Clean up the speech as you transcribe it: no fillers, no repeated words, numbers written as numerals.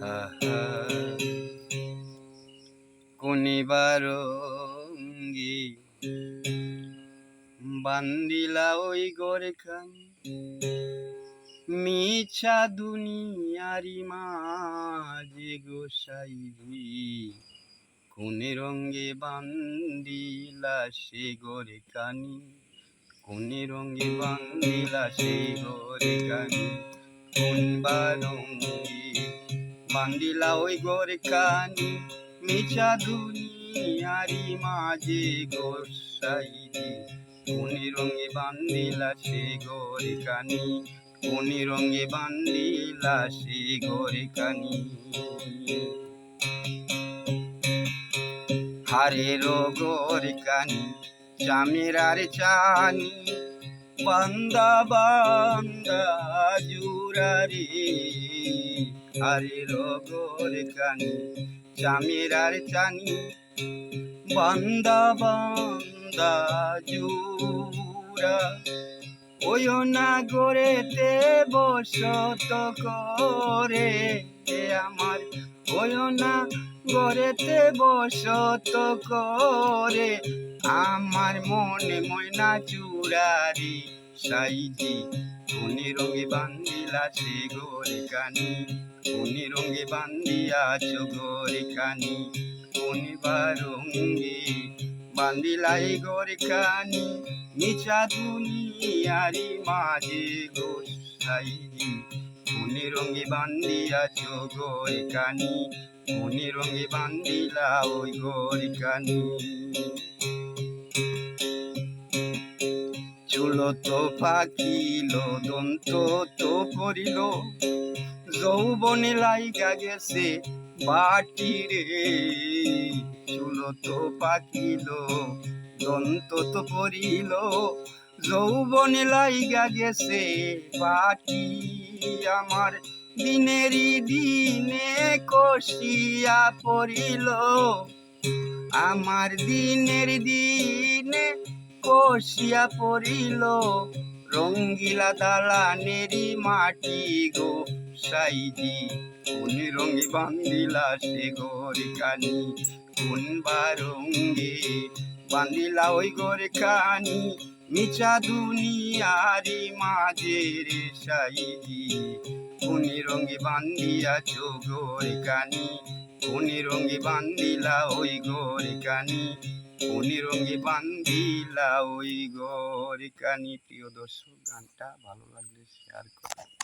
আহা কোনিবারঙ্গি বান্দিলা ওই গরে খান মিছা দুনিয়ারি মাঝে গোসাইজি কোনে রঙ্গে বান্দিলা সে গরে কানি কোনে রঙ্গে বান্দিলা সে গরে কানি কোন বারঙ্গি বান্দিলা ওই গরে কানি মিছা দুনিয়ারি মাঝে গোসাইজি কোনি রঙে বান্দিলা সে গরে কানি কোনি রঙে বান্দিলা সে গরে কানি হারের গরে কানি চামেরার চানি বান্দা বান্দা জুরারে হারের গরে কানি চামেরার চানি বান্দা বান্দা জুরা ওই না গড়েতে বসত করে আমার ওই না গড়েতে বসত করে আমার মনে ময়না চূড়ারি সাইজি কোনি রঙে বান্দিলা সে গরে কানি কোনি রঙে বান্দিয়াছ গরে কানি কোনিবারঙ্গি বান্দিলাই গরে কানি মিছা দুনিয়ারি মাঝে গোসাইজি কোনি রঙে বান্দিয়াছ গরে কানি কোনি রঙে বান্দিলা ওই গরে কানি চুলো তো পাকিল দন্ত তো পড়িল যৌবনে লাইগা গেছে বাটি রে চুলো তো পাকিল দন্ত তো পড়িল যৌবনে লাইগা গেছে বাটি আমার দিনেরই দিনে কষিয়া পড়িল আমার দিনের দিনে কষিয়া পড়িল রঙ্গিলা দালানেরি মাটি গো সাইজি কোন রঙে বান্দিলা সে গরে কানি কোন বারঙ্গে বান্দিলা ওই গরে কানি মিছা দুনিয়ারি মাঝে রে সাইজি কোন রঙে বান্দিয়াছ গরে কানি কোন রঙে বান্দিলা ওই গরে কানি কোনি রঙে বান্দিলা ওই গরে কানি। প্রিয় দর্শক, গানটা ভালো লাগলে শেয়ার করুন।